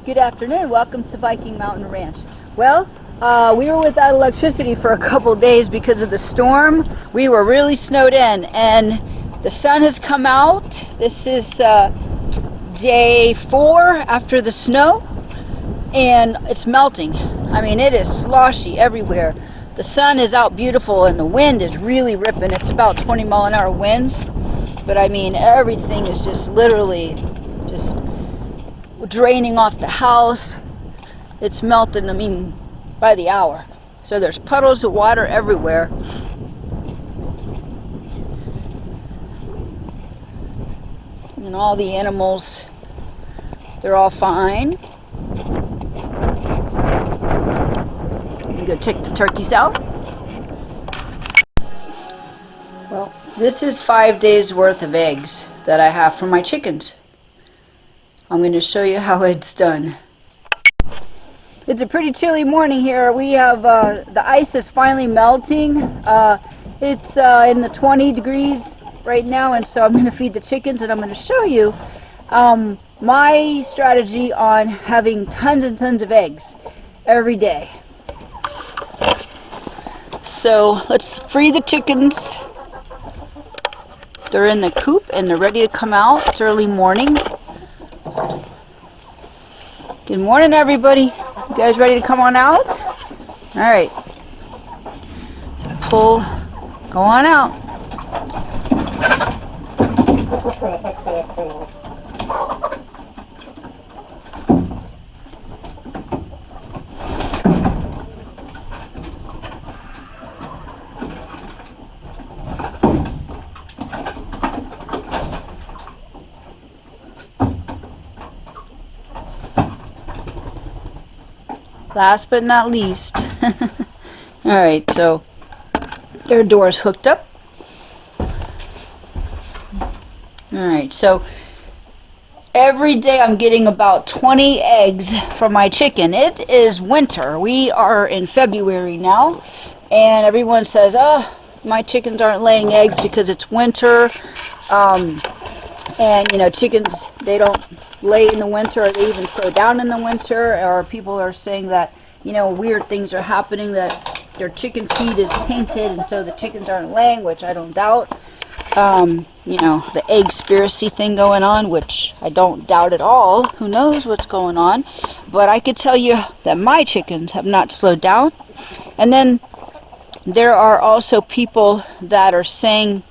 Good afternoon. Welcome to Viking Mountain Ranch. Well, we were without electricity for a couple days because of the storm. We were really snowed in, and the sun has come out. This is day 4 after the snow, and it's melting. I mean, it is sloshy everywhere. The sun is out beautiful, and the wind is really ripping. It's about 20-mile-an-hour winds, but I mean, everything is just literally just draining off the house. It's melting, I mean, by the hour. So there's puddles of water everywhere. And all the animals, they're all fine. I'm gonna check the turkeys out. Well, this is 5 days worth of eggs that I have for my chickens. I'm going to show you how it's done. It's a pretty chilly morning here. We have the ice is finally melting. It's in the 20 degrees right now, and so I'm going to feed the chickens, and I'm going to show you my strategy on having tons and tons of eggs every day. So let's free the chickens. They're in the coop and they're ready to come out. It's early morning. Good morning, everybody. You guys ready to come on out? All right. Pull. Go on out. Last but not least, alright, so their door's hooked up. Alright, so every day I'm getting about 20 eggs from my chicken. It is winter. We are in February now, and everyone says, oh, my chickens aren't laying eggs because it's winter. And you know, chickens, they don't lay in the winter, or they even slow down in the winter, or people are saying that, you know, weird things are happening, that their chicken feed is tainted and so the chickens aren't laying, which I don't doubt. You know, the egg-spiracy thing going on, which I don't doubt at all. Who knows what's going on? But I could tell you that my chickens have not slowed down. And then there are also people that are saying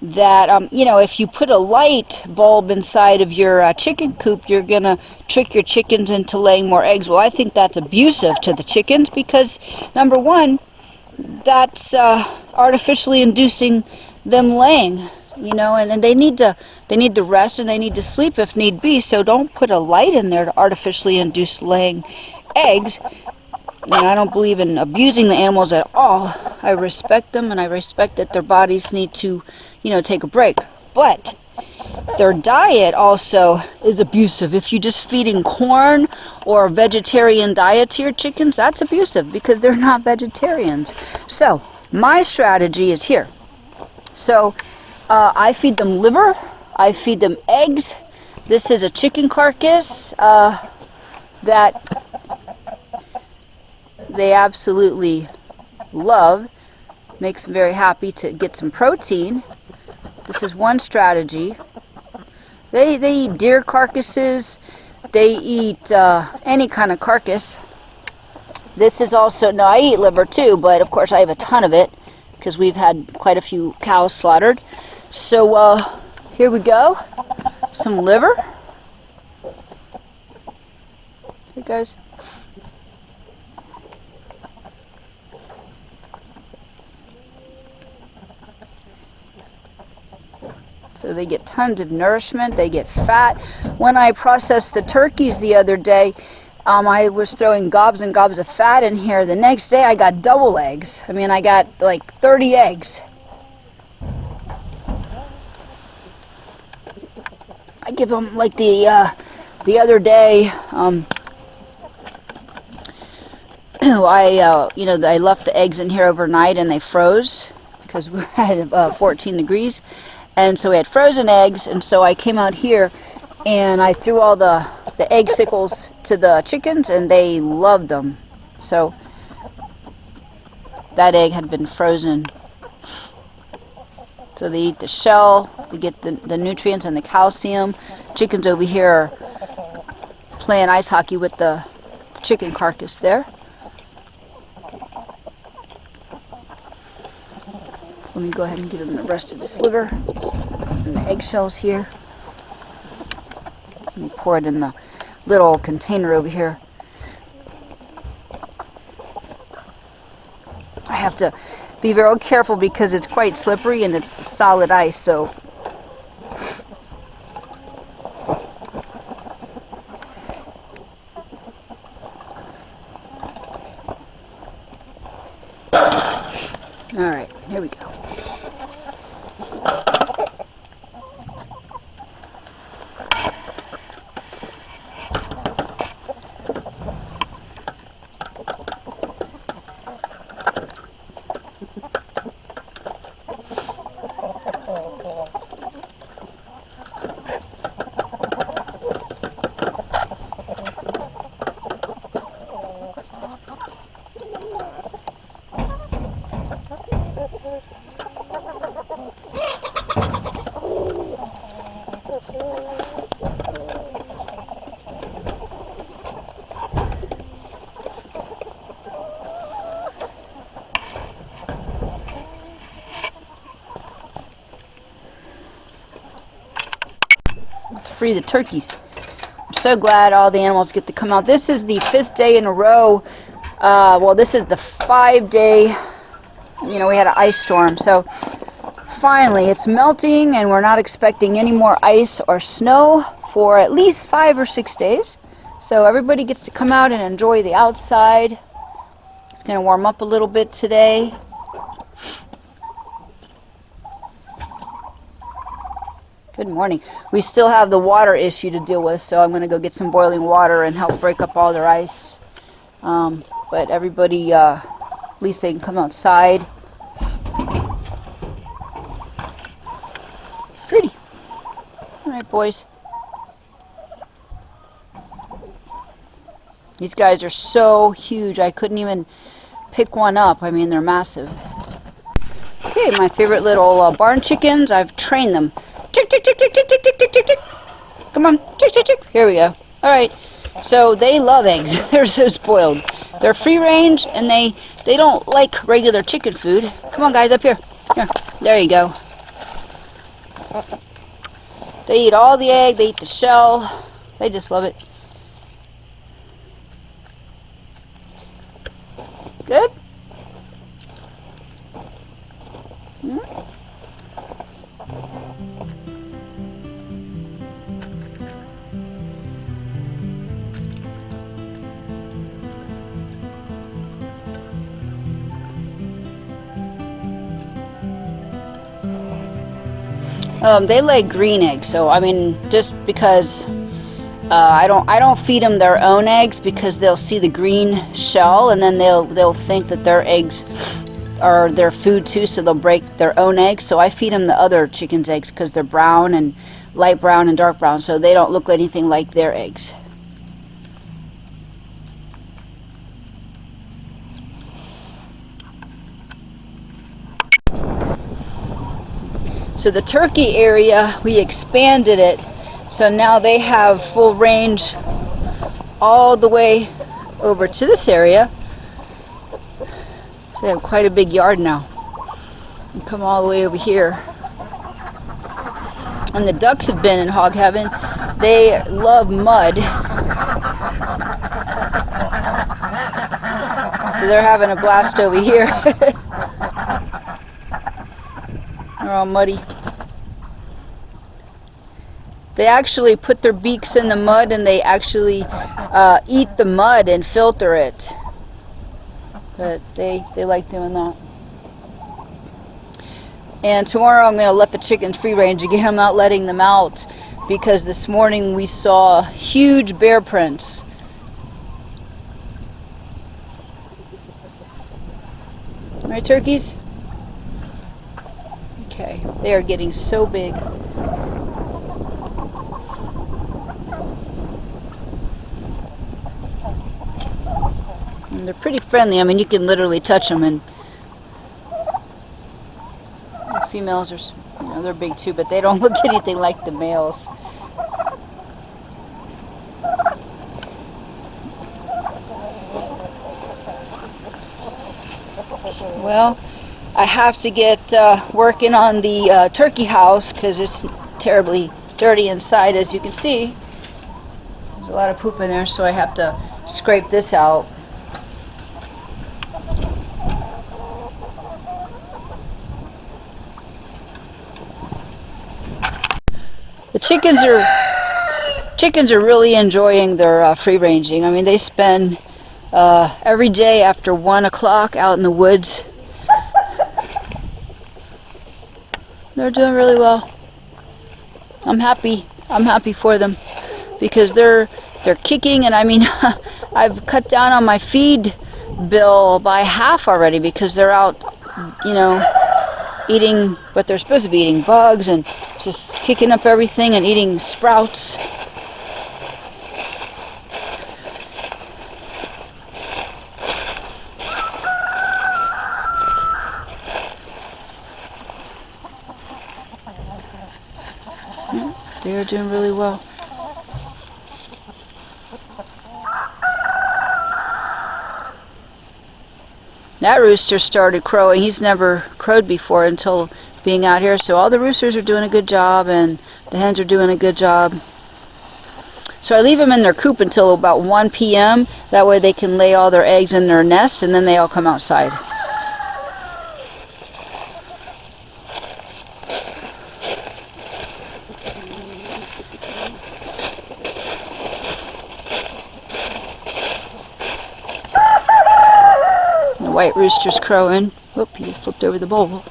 that, you know, if you put a light bulb inside of your chicken coop, you're going to trick your chickens into laying more eggs. Well, I think that's abusive to the chickens because, number one, that's artificially inducing them laying, you know, and they need to rest and they need to sleep if need be. So don't put a light in there to artificially induce laying eggs. And I don't believe in abusing the animals at all. I respect them, and I respect that their bodies need to, you know, take a break. But their diet also is abusive. If you're just feeding corn or a vegetarian diet to your chickens, that's abusive because they're not vegetarians. So my strategy is here. So I feed them liver. I feed them eggs. This is a chicken carcass that they absolutely love. Makes them very happy to get some protein. This is one strategy. They eat deer carcasses. They eat any kind of carcass. This is also, no, I eat liver too, but of course I have a ton of it because we've had quite a few cows slaughtered. So here we go. Some liver. Hey guys. So they get tons of nourishment, they get fat. When I processed the turkeys the other day, I was throwing gobs and gobs of fat in here. The next day I got double eggs. I mean, I got like 30 eggs. I give them like the other day, I left the eggs in here overnight and they froze because we're at 14 degrees. And so we had frozen eggs, and so I came out here and I threw all the the egg sickles to the chickens, and they loved them. So that egg had been frozen. So they eat the shell, they get the nutrients and the calcium. Chickens over here are playing ice hockey with the chicken carcass there. So let me go ahead and give them the rest of this liver and the eggshells here. Let me pour it in the little container over here. I have to be very careful because it's quite slippery and it's solid ice, so all right, here we go. Free the turkeys. I'm so glad all the animals get to come out. This is the 5th day in a row. Well, this is the 5-day, you know, we had an ice storm. So finally it's melting and we're not expecting any more ice or snow for at least 5 or 6 days. So everybody gets to come out and enjoy the outside. It's going to warm up a little bit today. Good morning. We still have the water issue to deal with, so I'm going to go get some boiling water and help break up all their ice. But everybody, at least they can come outside. Pretty. All right, boys. These guys are so huge, I couldn't even pick one up. I mean, they're massive. Okay, my favorite little barn chickens, I've trained them. Tick, tick, tick, tick, tick, tick, tick, tick, tick, tick. Come on, tick, tick, tick. Here we go. All right. So they love eggs. They're so spoiled. They're free range, and they don't like regular chicken food. Come on, guys, up here. Here. There you go. They eat all the egg. They eat the shell. They just love it. Good. They lay green eggs, so I mean, just because I don't feed them their own eggs, because they'll see the green shell and then they'll think that their eggs are their food too, so they'll break their own eggs. So I feed them the other chickens' eggs because they're brown and light brown and dark brown, so they don't look anything like their eggs. So the turkey area, we expanded it, so now they have full range all the way over to this area. So they have quite a big yard now. And come all the way over here. And the ducks have been in hog heaven. They love mud. So they're having a blast over here. They're all muddy. They actually put their beaks in the mud and they actually eat the mud and filter it. But they like doing that. And tomorrow I'm going to let the chickens free range again. I'm not letting them out because this morning we saw huge bear prints. Right, turkeys? Okay, they are getting so big. And they're pretty friendly. I mean, you can literally touch them, and the females are, you know, they're big too, but they don't look anything like the males. Well, I have to get working on the turkey house because it's terribly dirty inside, as you can see. There's a lot of poop in there, so I have to scrape this out. The chickens are really enjoying their free ranging. I mean, they spend every day after 1 o'clock out in the woods. They're doing really well. I'm happy for them because they're kicking, and I mean I've cut down on my feed bill by half already because they're out, you know, eating what they're supposed to be eating, bugs, and just kicking up everything and eating sprouts. They're doing really well. That rooster started crowing. He's never crowed before until being out here. So all the roosters are doing a good job, and the hens are doing a good job. So I leave them in their coop until about 1 p.m. That way they can lay all their eggs in their nest, and then they all come outside. The white rooster's crowing. Whoop, he flipped over the bowl.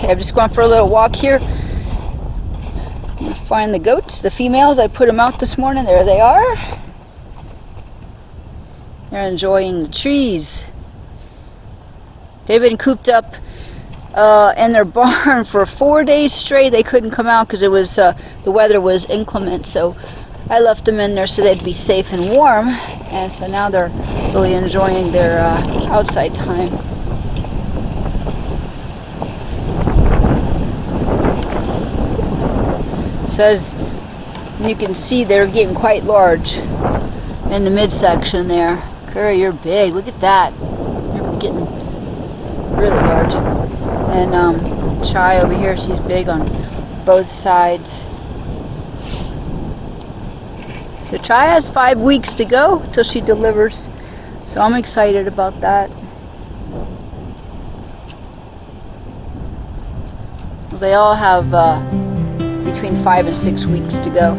I'm just going for a little walk here. Find the goats, the females. I put them out this morning. There they are. They're enjoying the trees. They've been cooped up in their barn for 4 days straight. They couldn't come out because it was the weather was inclement. So I left them in there so they'd be safe and warm. And so now they're really enjoying their outside time. So as you can see, they're getting quite large in the midsection there. Curry, you're big. Look at that. You're getting really large. And Chai over here, she's big on both sides. So Chai has 5 weeks to go till she delivers. So I'm excited about that. They all have between 5 and 6 weeks to go.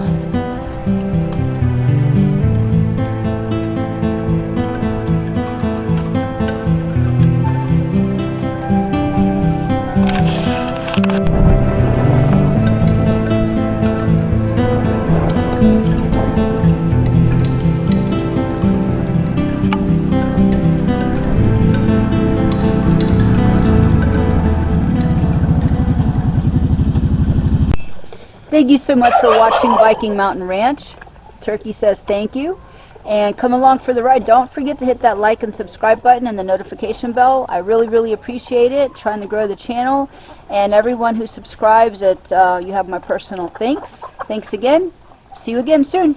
Thank you so much for watching Viking Mountain Ranch. Turkey says thank you. And come along for the ride. Don't forget to hit that like and subscribe button and the notification bell. I really, really appreciate it. Trying to grow the channel. And everyone who subscribes, you have my personal thanks. Thanks again. See you again soon.